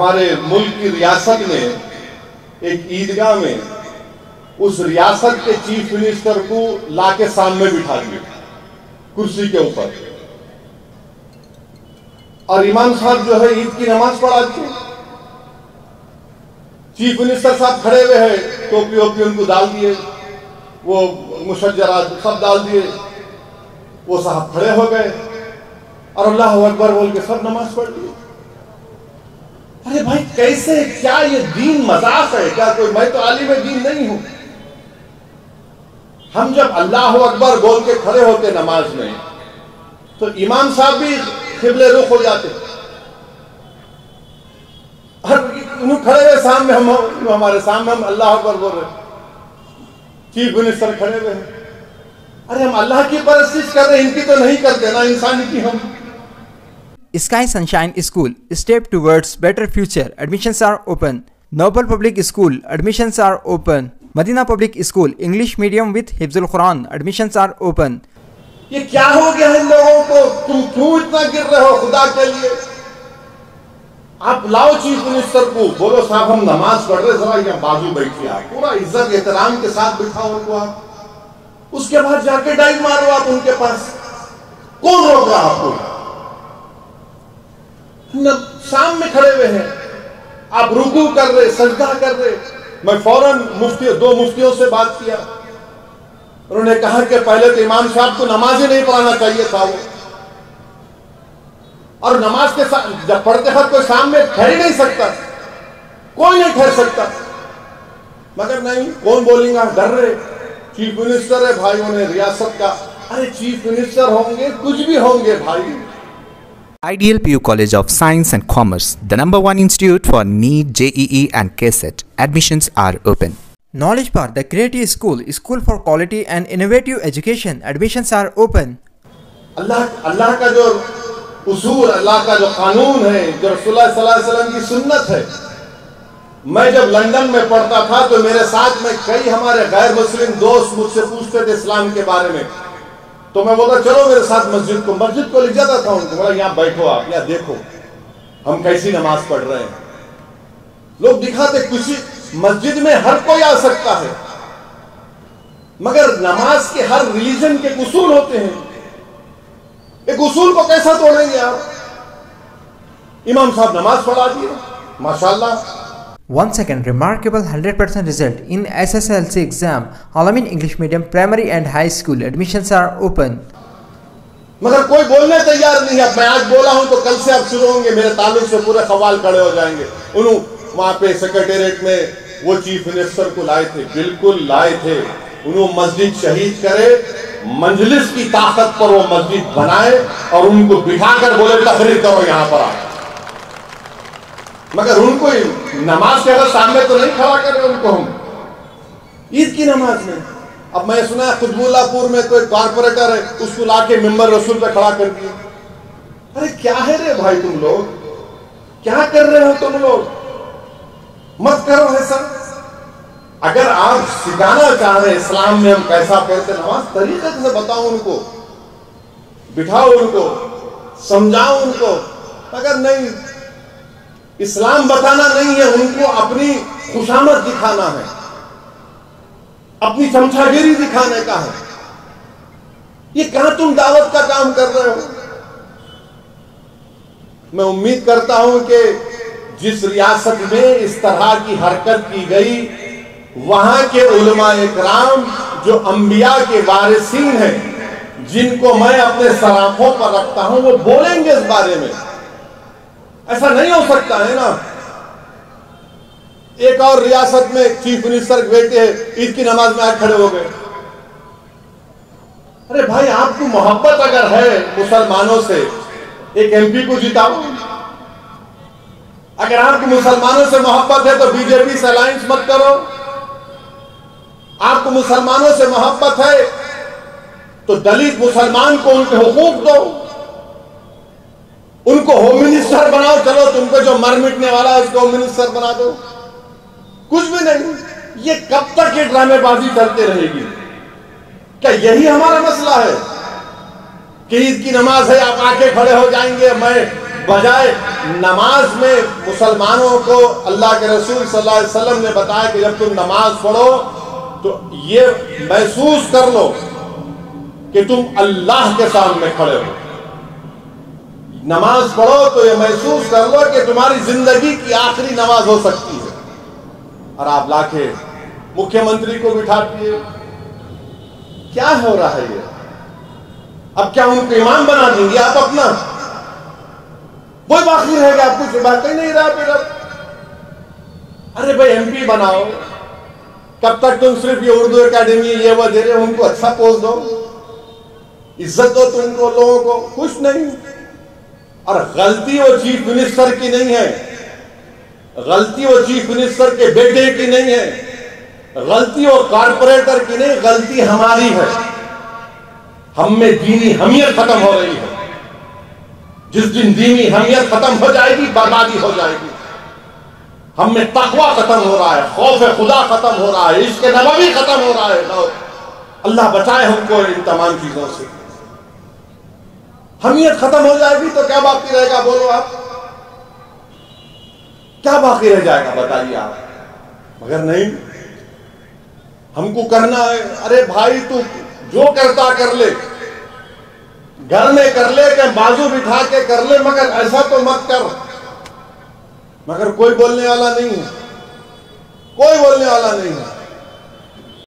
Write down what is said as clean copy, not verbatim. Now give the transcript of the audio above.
हमारे मुल्क की रियासत में एक ईदगाह में उस रियासत के चीफ मिनिस्टर को लाके सामने बिठा दिया कुर्सी के ऊपर, और इमाम साहब जो है ईद की नमाज पढ़ा दिए। चीफ मिनिस्टर साहब खड़े हुए हैं, टोपी वोपी उनको डाल दिए, वो मुशज्जरात सब डाल दिए, वो साहब खड़े हो गए और अल्लाह अकबर बोल के सब नमाज पढ़ लिए। अरे भाई कैसे, क्या ये दीन मजाक है क्या? कोई, मैं तो आलिम दीन नहीं हूं। हम जब अल्लाह अकबर बोल के खड़े होते नमाज में तो इमाम साहब भी किबले रुख हो जाते, और खड़े हुए सामने, हम हमारे सामने हम अल्लाह अकबर बोल रहे, चीफ मिनिस्टर खड़े हुए हैं। अरे हम अल्लाह की परस्तिश कर रहे हैं, इनकी तो नहीं करते ना, इंसानी की हम। Sky Sunshine School, step towards better future. Admissions are open. Noble Public School, admissions are open. Madina Public School, English medium with Hifzul Quran, admissions are open. ये क्या हो गया इन लोगों को? तुम क्यों इतना गिर रहे हो खुदा के लिए? आप लाओ चीफ मिनिस्टर को, बोलो साहब हम नमाज पढ़ रहे, जरा यहाँ बाजू बैठिए, आप पूरा इज्जत एहतराम के साथ बिठाओ उनको आप। उसके बाद जाके डाइव मारो आप उनके पास, कौन रोक रहा आपको? सामने खड़े हुए हैं, आप रुकू कर रहे, सजदा कर रहे। मैं फौरन दो मुफ्तियों से बात किया, उन्होंने कहा कि पहले तो इमाम साहब को नमाज ही नहीं पढ़ाना चाहिए था वो, और नमाज के साथ जब पढ़ते हैं कोई सामने ठहर नहीं सकता, कोई नहीं ठहर सकता। मगर नहीं, कौन बोलेगा, डर रहे। चीफ मिनिस्टर है भाई, उन्हें रियासत का, अरे चीफ मिनिस्टर होंगे, कुछ भी होंगे भाई। Ideal PU College of Science and Commerce, the #1 institute for NEET, JEE and KCET. Admissions are open. Knowledge Park, the creative school, school for quality and innovative education. Admissions are open. अल्लाह का जो उसूल, अल्लाह का जो कानून है, जो रसूलुल्लाह सल्लल्लाहु अलैहि वसल्लम की सुन्नत है। मैं जब लंदन में पढ़ता था तो मेरे साथ में कई हमारे गैर मुस्लिम दोस्त मुझसे पूछते थे इस्लाम के बारे में, तो मैं बोलता चलो मेरे साथ मस्जिद को ले जाता था उनको, बोला यहाँ बैठो आप, यहाँ देखो हम कैसी नमाज पढ़ रहे हैं। लोग दिखाते कुछ, मस्जिद में हर कोई आ सकता है, मगर नमाज के हर रिलीजन के उसूल होते हैं, एक उसूल को कैसा तोड़ेंगे आप? इमाम साहब नमाज पढ़ा दिए, माशाल्लाह। Once again, remarkable 100% result in SSLC exam. Al-Amin English Medium Primary and High School. Admissions are open. मगर कोई बोलने तैयार नहीं है। मैं आज बोला हूं तो कल से आप शुरू होंगे, मेरे ताल्लुक से पूरे सवाल खड़े हो जाएंगे। उन्होंने वहां पे सेक्रेटेरिएट में वो चीफ मिनिस्टर को लाए थे, बिल्कुल लाए थे, उन्होंने मस्जिद शहीद करे, मजलिस की ताकत पर वो मस्जिद बनाए और उनको बिठाकर बोले तकरीर करो यहाँ पर आप। मगर उनको नमाज के सामने तो नहीं खड़ा करे उनको हम ईद की नमाज में। अब मैं सुना कुतबुल्लापुर में कोई कॉर्पोरेटर है, उसको लाके मिंबर रसूल पे खड़ा कर दिया। अरे क्या है रे भाई, तुम लोग क्या कर रहे हो? तुम लोग मत करो ऐसा। अगर आप सिखाना चाह रहे इस्लाम में हम कैसा पढ़ते नमाज, तरीके से बताओ उनको, बिठाओ उनको, समझाओ उनको। अगर नहीं, इस्लाम बताना नहीं है उनको, अपनी खुशामद दिखाना है, अपनी चमचागिरी दिखाने का है। ये कहां तुम दावत का काम कर रहे हो? मैं उम्मीद करता हूं कि जिस रियासत में इस तरह की हरकत की गई, वहां के उलमा इकराम जो अंबिया के वारिसीन हैं, जिनको मैं अपने सराखों पर रखता हूं, वो बोलेंगे इस बारे में। ऐसा नहीं हो सकता है ना। एक और रियासत में चीफ मिनिस्टर बेटे ईद की नमाज में आज खड़े हो गए। अरे भाई, आपको मोहब्बत अगर है मुसलमानों से, एक एमपी को जिताओ। अगर आपको मुसलमानों से मोहब्बत है तो बीजेपी से अलायंस मत करो। आपको मुसलमानों से मोहब्बत है तो दलित मुसलमान को उनके हुकूक दो, उनको होम मिनिस्टर बनाओ। चलो, तुमको जो मर मिटने वाला है उसको होम मिनिस्टर बना दो। कुछ भी नहीं। ये कब तक ये ड्रामेबाजी चलते रहेगी? क्या यही हमारा मसला है कि ईद की नमाज है, आप आके खड़े हो जाएंगे, मैं बजाय नमाज में मुसलमानों को अल्लाह के रसूल सल्लल्लाहु अलैहि वसल्लम ने बताया कि जब तुम नमाज पढ़ो तो ये महसूस कर लो कि तुम अल्लाह के सामने खड़े हो। नमाज पढ़ो तो ये महसूस कर लो कि तुम्हारी जिंदगी की आखिरी नमाज हो सकती है। और आप लाके मुख्यमंत्री को बिठाती है, क्या हो रहा है ये? अब क्या उनको इमाम बना देंगे आप अपना? कोई बाकी रहेगा, आप कुछ बाकी नहीं रहा फिर अब। अरे भाई एमपी बनाओ, कब तक तुम सिर्फ ये उर्दू एकेडमी ये वो दे रहे हो? उनको अच्छा पोस्ट दो, इज्जत दो तुमको, लोगों को कुछ नहीं। और गलती वो चीफ मिनिस्टर की नहीं है, गलती वो चीफ मिनिस्टर के बेटे की नहीं है, गलती वो कारपोरेटर की नहीं, गलती हमारी है। हम में दीनी हमियत खत्म हो रही है। जिस दिन दीनी हमियत खत्म हो जाएगी बर्बादी हो जाएगी। हम में तकवा खत्म हो रहा है, खौफ खुदा खत्म हो रहा है, इश्क नबवी खत्म हो रहा है। अल्लाह बचाए हमको इन तमाम चीजों से। हमियत खत्म हो जाएगी तो क्या बाकी रहेगा? बोलो आप, क्या बाकी रह जाएगा बताइए आप? मगर नहीं, हमको करना है। अरे भाई तू जो करता कर ले, घर में कर ले, के बाजू बिठा के कर ले, मगर ऐसा तो मत कर। मगर कोई बोलने वाला नहीं है, कोई बोलने वाला नहीं है।